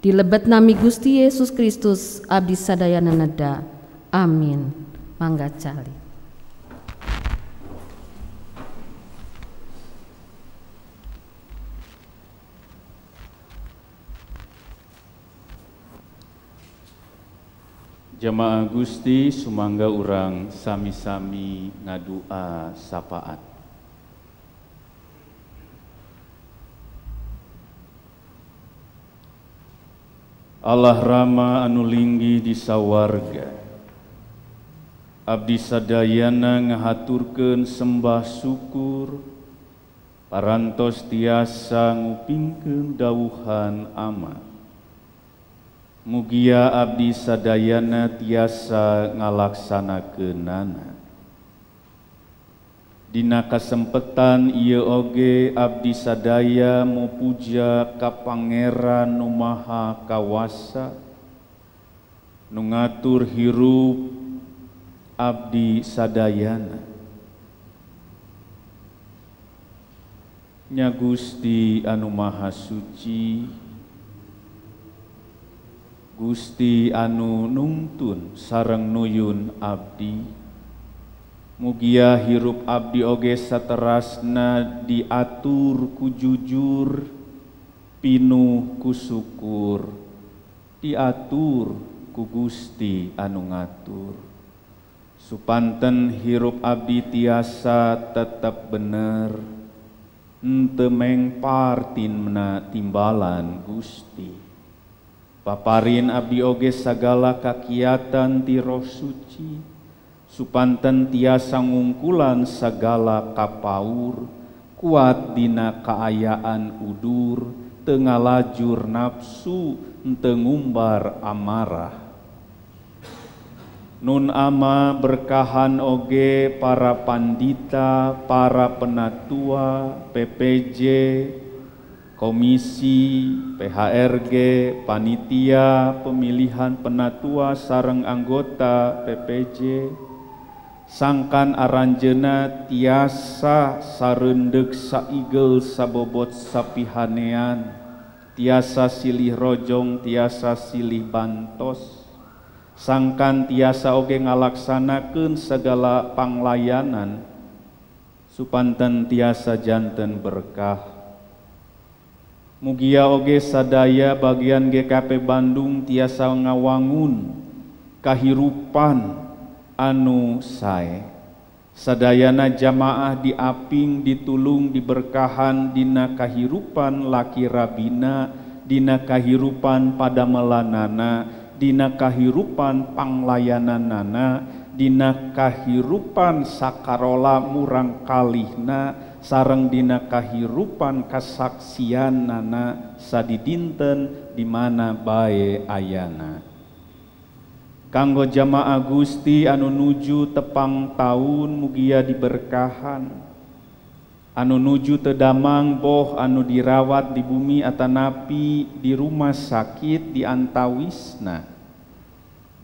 E: Di lebet nami Gusti Yesus Kristus abdi sadayana neda. Amin. Mangga cali.
B: Jamaah Gusti sumangga urang sami-sami ngadua sapaat. Allah Rama anu linggi di sawarga, abdi sadayana ngahaturkeun sembah syukur parantos tiasa ngupingkeun dawuhan amat. Mugia abdi sadayana tiasa ngalaksanakeunana. Dina kasempetan ieu oge abdi sadaya mupuja ka Pangeran nu Maha Kawasa nu ngatur hirup abdi sadayana. Nya Gusti anu Maha Suci, Gusti anu nungtun sareng nuyun abdi, mugia hirup abdi oge saterasna diatur ku jujur, pinuh ku syukur, diatur ku Gusti anu ngatur. Supanten hirup abdi tiasa tetep bener, henteu mengpar timna timbalan Gusti. Paparin abdi oge sagala kakiatan ti Roh Suci, supanten tiasa ngungkulan sagala kapaur, kuat dina kaayaan udur, teu ngalajur nafsu, teu ngumbar amarah. Nun ama berkahan oge para pandita, para penatua, PPJ, komisi, PHRG, panitia, pemilihan penatua sareng anggota PPJ, sangkan aranjeuna tiasa sareundeg saigel sabobot sapihanean, tiasa silih rojong, tiasa silih bantos, sangkan tiasa oge ngalaksanakeun segala panglayanan, supanten tiasa janten berkah. Mugia oge sadaya bagian GKP Bandung tiasa ngawangun kahirupan anu sae. Sadayana jamaah diaping, ditulung, diberkahan dina kahirupan laki rabina, dina kahirupan padamelanana, dina kahirupan panglayananana, dina kahirupan sakarola murang kalihna, sareng dina kahirupan kasaksianana sadidinten di mana bae ayana. Kanggo jamaah Gusti anu nuju tepang taun mugia diberkahan, anu nuju tedamang boh anu dirawat di bumi atanapi di rumah sakit di antawisna,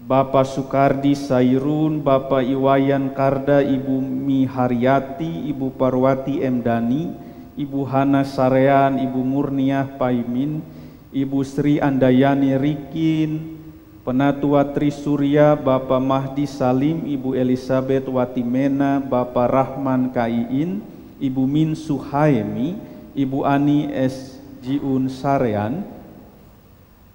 B: Bapak Sukardi Sairun, Bapak Iwayan Karda, Ibu Mi Haryati, Ibu Parwati Emdani, Ibu Hana Sarean, Ibu Murniah Paimin, Ibu Sri Andayani Rikin, Penatua Trisurya, Bapak Mahdi Salim, Ibu Elizabeth Watimena, Bapak Rahman Kaiin, Ibu Min Suhaemi, Ibu Ani S. Jiun Sarean,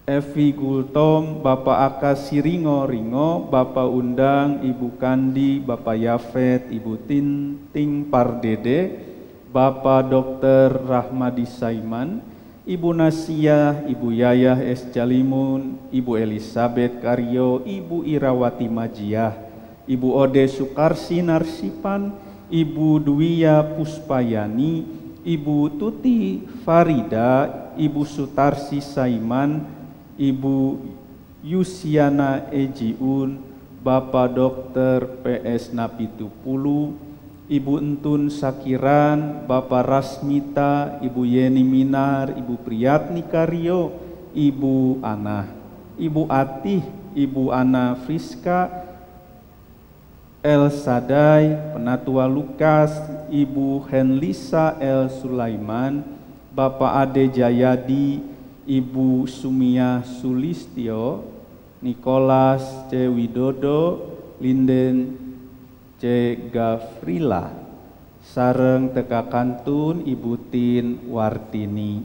B: Evi Gultom, Bapak Aka Siringo-ringo, Bapak Undang, Ibu Kandi, Bapak Yafet, Ibu Tinting Pardede, Bapak Dr. Rahmadi Saiman, Ibu Nasia, Ibu Yayah S. Jalimun, Ibu Elizabeth Karyo, Ibu Irawati Majiah, Ibu Ode Sukarsi Narsipan, Ibu Dwiya Puspayani, Ibu Tuti Farida, Ibu Sutarsi Saiman, Ibu Yusiana Ejiun, Bapak Dr. PS Napitupulu, Ibu Entun Sakiran, Bapak Rasmita, Ibu Yeni Minar, Ibu Priyatni Karyo, Ibu Ana, Ibu Atih, Ibu Ana Friska, El Sadai, Penatua Lukas, Ibu Henlisa El Sulaiman, Bapak Ade Jayadi, Ibu Sumia Sulistyo, Nicholas C. Widodo, Linden C. Gafrila, sareng teka kantun Ibu Tin Wartini.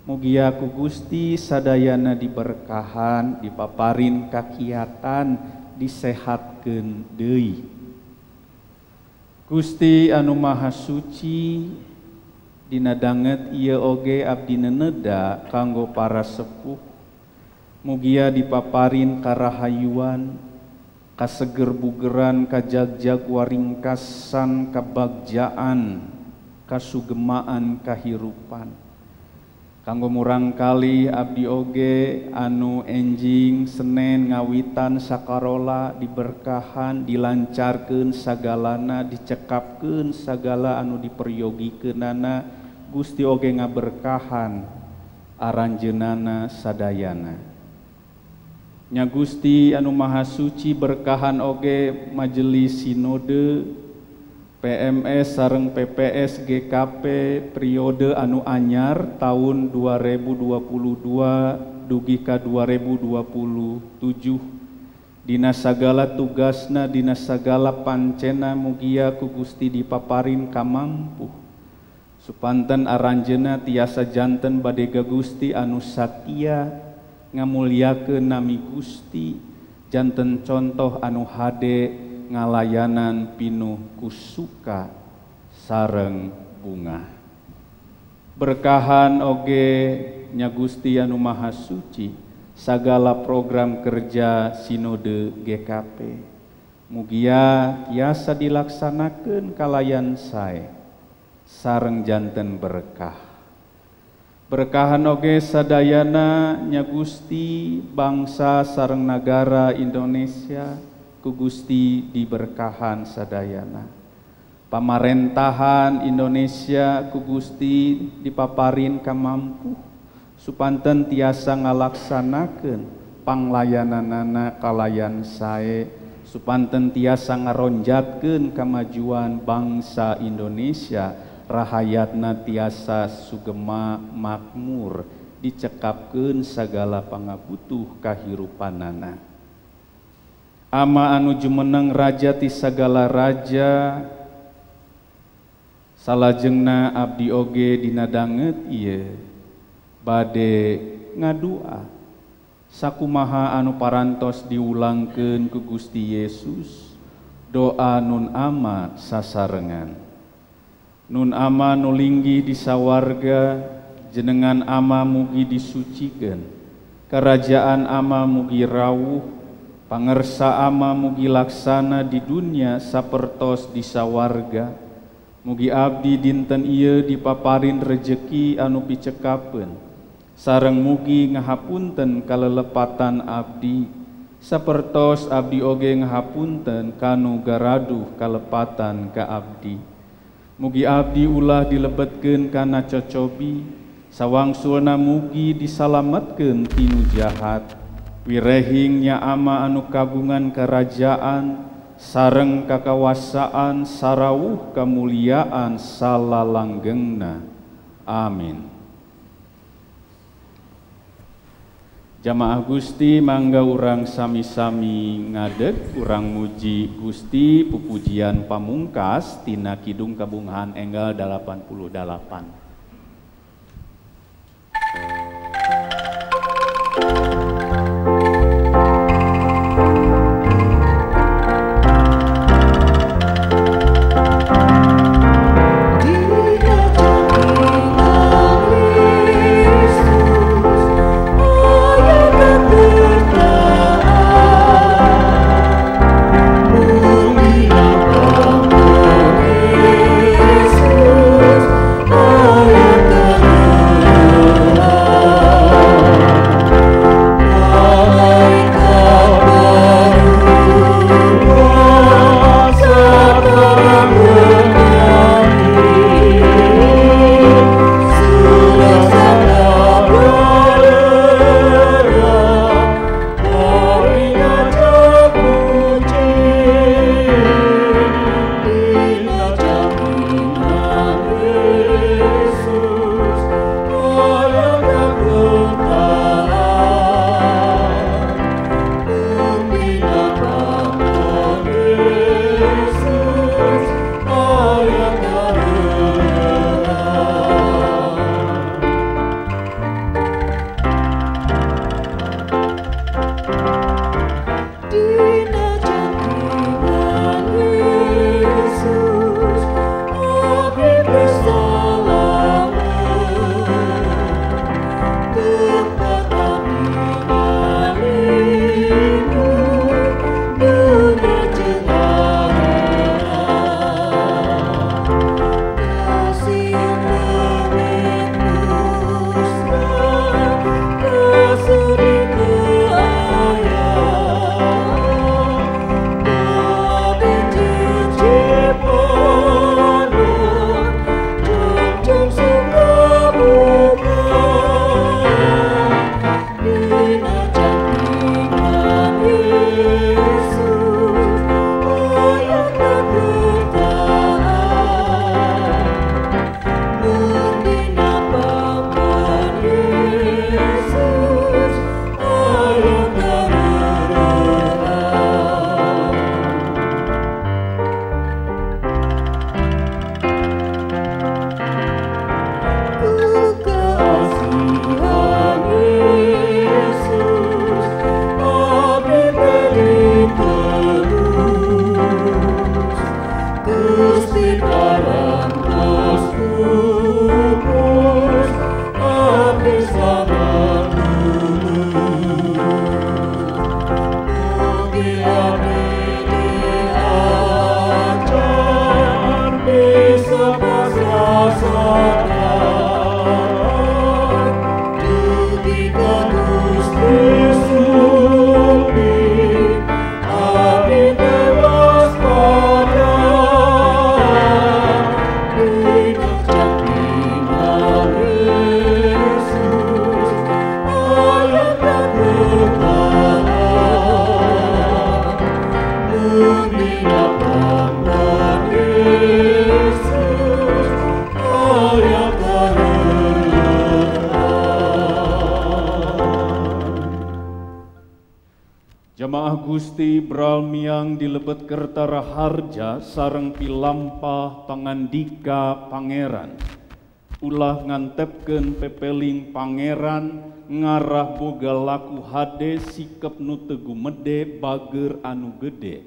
B: Mugia ku Gusti sadayana diberkahan, dipaparin kakiatan, disehatkeun deui. Gusti anu Maha Suci, dina danget ieu oge abdi neneda kanggo para sepuh. Mugia dipaparin karahayuan, kaseger bugeran, kajagjag waringkasan, kabagjaan, kasugemaan kahirupan. Kanggo murang kali abdi oge anu enjing Senen ngawitan sakarola diberkahan, dilancarkeun sagalana, dicekapkeun sagala anu diperyogikeunana. Gusti oge ngaberkahan aranjeunana sadayana. Nya Gusti anu Maha Suci berkahan oge majelis sinode PMS sareng PPS GKP periode anu anyar tahun 2022 dugi ka 2027. Dina sagala tugasna, dina sagala pancena, mugia ku Gusti dipaparin kamampuh. Supanten aranjeuna tiasa janten bade ka Gusti anu satia ngamuliakeun nami Gusti, janten contoh anu hade ngalayanan pinuh kusuka sareng bunga. Berkahan oge nya Gusti anu Maha Suci sagala program kerja sinode GKP. Mugia tiasa dilaksanakeun kalayan sae sareng janten berkah. Berkahan oge sadayana nya Gusti bangsa sareng nagara Indonesia, ku Gusti diberkahan sadayana. Pamarentahan Indonesia ku Gusti dipaparin kamampuh supanten tiasa ngalaksanakeun panglayananana kalayan sae, supanten tiasa ngaronjatkeun kamajuan bangsa Indonesia, rahayatna tiasa sugema makmur, dicekapkeun sagala pangabutuh kahirupanana. Ama anu jumeneng raja ti sagala raja, salajengna abdi oge dina danget ieu bade ngadua sakumaha anu parantos diulangkeun ku Gusti Yesus, doa nun ama sasarengan. Nun ama nu linggih di sawarga, jenengan ama mugi disucikeun, kerajaan ama mugi rawuh, pangersa ama mugi laksana di dunia sapertos di sawarga. Mugi abdi dinten ieu dipaparin rejeki anu picekapeun, sareng mugi ngahapunten kalelepatan abdi, sapertos abdi oge ngahapunten kanu garaduh kalepatan ka abdi. Mugi abdi ulah dilebetkeun kana cocobi, sawangsulna mugi disalametkeun tinu jahat. Wirehing nya ama anu kagungan kerajaan sareng kakawasaan sarawuh kamuliaan salalanggengna. Amin. Jamaah Gusti mangga urang sami-sami ngadeg urang muji Gusti pupujian pamungkas tina Kidung Kabungahan enggal 88.
C: Oh
B: Jamaah Gusti bralmiang dilebet kertara harja sareng pilampah pangandika pangeran. Ulah ngantepkeun pepeling pangeran ngarah boga laku hade sikep nu teu gumede bager anu gede.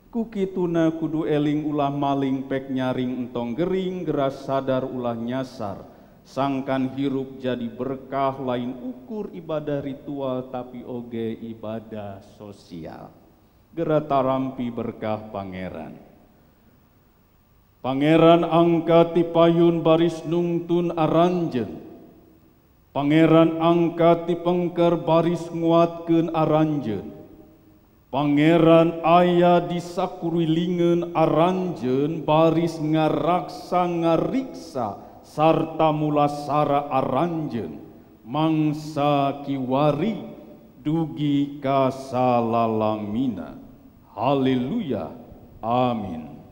B: Kukituna kudu eling ulah maling pek nyaring entong gering geras sadar ulah nyasar. Sangkan hirup jadi berkah lain ukur ibadah ritual tapi oge ibadah sosial. Gera tarampi berkah pangeran. Pangeran angka tipayun baris nungtun aranjen. Pangeran angka tipengker baris nguatkeun aranjen. Pangeran aya di sakurulingeun aranjen baris ngaraksa ngariksa sarta mulasara aranjen mangsa kiwari dugi kasalalamina. Haleluya. Amin.